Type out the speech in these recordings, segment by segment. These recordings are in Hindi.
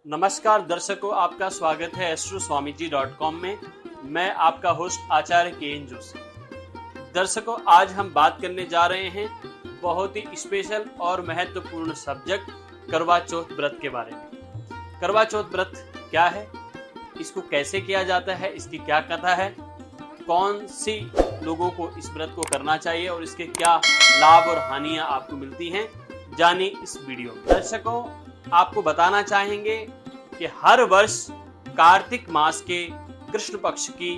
नमस्कार दर्शकों, आपका स्वागत है astroswamiji.com में। मैं आपका होस्ट आचार्य के.एन. जोशी। दर्शकों, आज हम बात करने जा रहे हैं बहुत ही स्पेशल और महत्वपूर्ण सब्जेक्ट करवा चौथ व्रत के बारे में। करवा चौथ व्रत क्या है, इसको कैसे किया जाता है, इसकी क्या कथा है, कौन सी लोगों को इस व्रत को करना चाहिए और इसके क्या लाभ और हानियां आपको मिलती हैं, जानिए इस वीडियो में। दर्शकों, आपको बताना चाहेंगे कि हर वर्ष कार्तिक मास के कृष्ण पक्ष की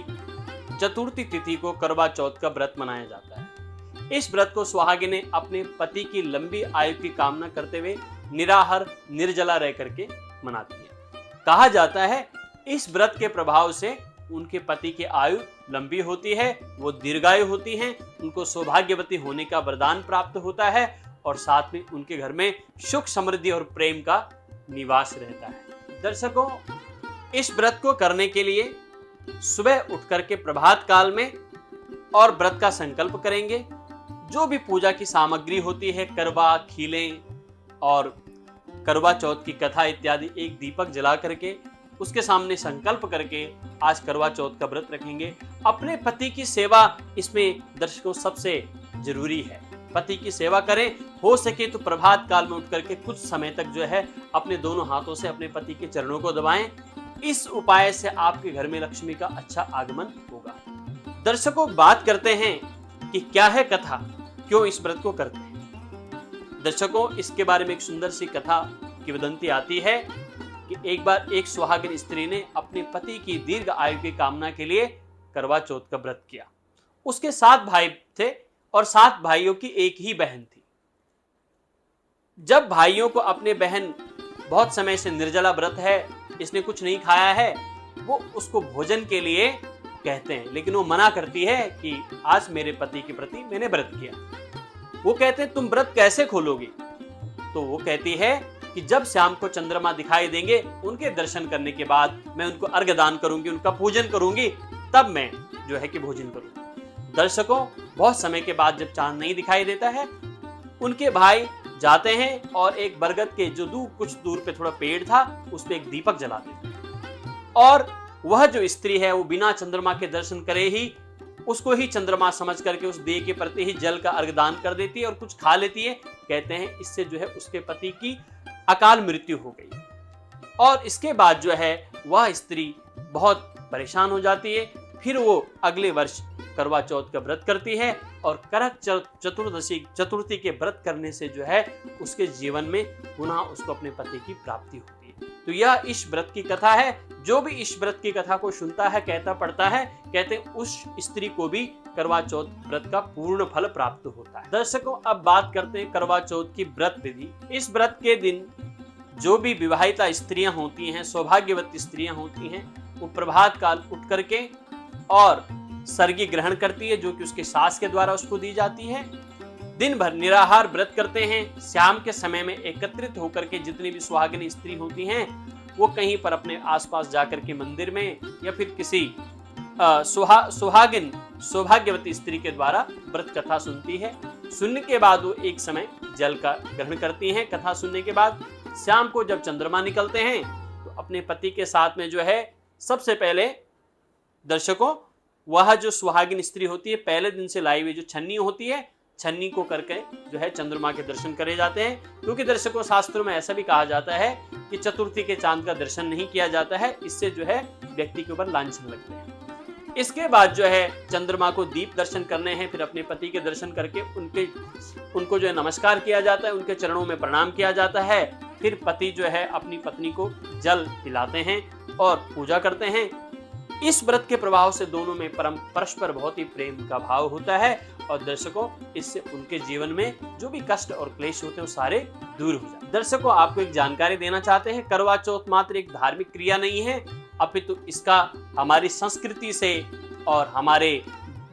चतुर्थी तिथि को करवा चौथ का व्रत मनाया जाता है। इस व्रत को सुहागिनें अपने पति की लंबी आयु की कामना करते हुए निराहार निर्जला रह करके मनाती है। कहा जाता है इस व्रत के प्रभाव से उनके पति की आयु लंबी होती है, वो दीर्घायु होती हैं, उनको सौभाग्यवती होने का वरदान प्राप्त होता है और साथ में उनके घर में सुख समृद्धि और प्रेम का निवास रहता है। दर्शकों, इस व्रत को करने के लिए सुबह उठ करके प्रभात काल में और व्रत का संकल्प करेंगे। जो भी पूजा की सामग्री होती है, करवा, खीलें और करवा चौथ की कथा इत्यादि, एक दीपक जला करके उसके सामने संकल्प करके आज करवा चौथ का व्रत रखेंगे। अपने पति की सेवा इसमें दर्शकों सबसे जरूरी है। पति की सेवा करें, हो सके तो प्रभात काल में उठ करके कुछ समय तक जो है अपने दोनों हाथों से अपने पति के चरणों को दबाएं। इस उपाय से आपके घर में लक्ष्मी का अच्छा आगमन होगा। दर्शकों, बात करते हैं कि क्या है कथा, क्यों इस व्रत को करते हैं। दर्शकों, इसके बारे में एक सुंदर सी कथा किंवदंती आती है कि एक बार एक सुहागिन स्त्री ने अपने पति की दीर्घ आयु की कामना के लिए करवा चौथ का व्रत किया। उसके 7 भाई थे और 7 भाइयों की एक ही बहन थी। जब भाइयों को अपने बहन बहुत समय से निर्जला व्रत है, इसने कुछ नहीं खाया है, वो उसको भोजन के लिए कहते हैं, लेकिन वो मना करती है कि आज मेरे पति के प्रति मैंने व्रत किया। वो कहते हैं तुम व्रत कैसे खोलोगी? तो वो कहती है कि जब शाम को चंद्रमा दिखाई देंगे, उनके दर्शन करने के बाद मैं उनको अर्घ्य दान करूंगी, उनका पूजन करूंगी, तब मैं जो है कि भोजन करूंगी। दर्शकों, बहुत समय के बाद जब चांद नहीं दिखाई देता है, उनके भाई जाते हैं और एक बरगद के जो कुछ दूर पे थोड़ा पेड़ था, उस पे एक दीपक जला देते हैं और वह जो स्त्री है वो बिना चंद्रमा के दर्शन करे ही उसको ही चंद्रमा समझ करके उस देह के प्रति ही जल का अर्घ्य दान कर देती है और कुछ खा लेती है। कहते हैं इससे जो है उसके पति की अकाल मृत्यु हो गई और इसके बाद जो है वह स्त्री बहुत परेशान हो जाती है। फिर वो अगले वर्ष करवा चौथ का व्रत करती है और करक चतुर्थी के व्रत करने से जो है उसके जीवन में पुनः उसको अपने पति की प्राप्ति होती है। तो यह इस व्रत की कथा है। जो भी इस व्रत की कथा को सुनता है, कहता पढ़ता है, कहते हैं उस स्त्री को भी करवा चौथ व्रत का पूर्ण फल प्राप्त होता है। दर्शकों, अब बात करते हैं करवा चौथ की व्रत विधि। इस व्रत के दिन जो भी विवाहिता स्त्रियां होती हैं, सौभाग्यवती स्त्रियां होती हैं, वो प्रभात काल उठ करके और सर्गी ग्रहण करती है, जो कि उसके सास के द्वारा उसको दी जाती है। दिन भर निराहार व्रत करते हैं। शाम के समय में एकत्रित होकर के जितनी भी सुहागिन स्त्री होती हैं, वो कहीं पर अपने आसपास जाकर के मंदिर में या फिर किसी सुहागिन सौभाग्यवती स्त्री के द्वारा व्रत कथा सुनती है। सुनने के बाद वो एक समय जल का ग्रहण करती हैं। कथा सुनने के बाद शाम को जब चंद्रमा निकलते हैं तो अपने पति के साथ में जो है सबसे पहले दर्शकों, वह जो सुहागिन स्त्री होती है, पहले दिन से लाई हुई जो छन्नी होती है, छन्नी को करके जो है चंद्रमा के दर्शन करे जाते हैं। क्योंकि दर्शकों, शास्त्रों में ऐसा भी कहा जाता है कि चतुर्थी के चांद का दर्शन नहीं किया जाता है, इससे जो है व्यक्ति के ऊपर लांछन लगते हैं। इसके बाद जो है चंद्रमा को दीप दर्शन करने हैं। फिर अपने पति के दर्शन करके उनको जो है नमस्कार किया जाता है, उनके चरणों में प्रणाम किया जाता है। फिर पति जो है अपनी पत्नी को जल पिलाते हैं और पूजा करते हैं। इस व्रत के प्रभाव से दोनों में परस्पर बहुत ही प्रेम का भाव होता है और दर्शकों, इससे उनके जीवन में जो भी कष्ट और क्लेश होते हैं वो सारे दूर हो जाते हैं। दर्शकों, आपको एक जानकारी देना चाहते हैं, करवा चौथ मात्र एक धार्मिक क्रिया नहीं है, अपितु इसका हमारी संस्कृति से और हमारे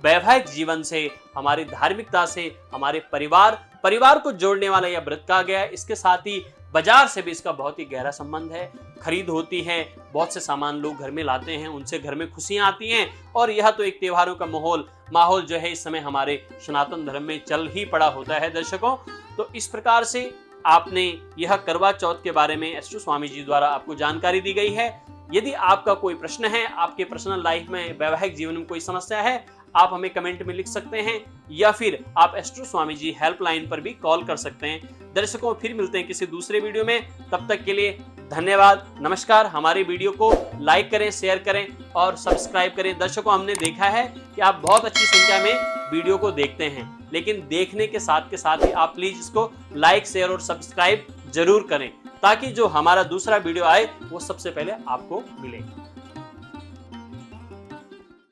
वैवाहिक जीवन से, हमारी धार्मिकता से, हमारे परिवार को जोड़ने वाला यह व्रत कहा गया है। इसके साथ ही बाजार से भी इसका बहुत ही गहरा संबंध है। खरीद होती है, बहुत से सामान लोग घर में लाते हैं, उनसे घर में खुशियां आती हैं और यह तो एक त्योहारों का माहौल जो है इस समय हमारे सनातन धर्म में चल ही पड़ा होता है। दर्शकों, तो इस प्रकार से आपने यह करवा चौथ के बारे में एस्ट्रो स्वामी जी द्वारा आपको जानकारी दी गई है। यदि आपका कोई प्रश्न है, आपके पर्सनल लाइफ में, वैवाहिक जीवन में कोई समस्या है, आप हमें कमेंट में लिख सकते हैं या फिर आप एस्ट्रो स्वामी जी हेल्पलाइन पर भी कॉल कर सकते हैं। दर्शकों, फिर मिलते हैं किसी दूसरे वीडियो में, तब तक के लिए धन्यवाद, नमस्कार। हमारी वीडियो को लाइक करें, शेयर करें और सब्सक्राइब करें। दर्शकों, हमने देखा है कि आप बहुत अच्छी संख्या में वीडियो को देखते हैं, लेकिन देखने के साथ ही आप प्लीज इसको लाइक, शेयर और सब्सक्राइब जरूर करें, ताकि जो हमारा दूसरा वीडियो आए वो सबसे पहले आपको मिले।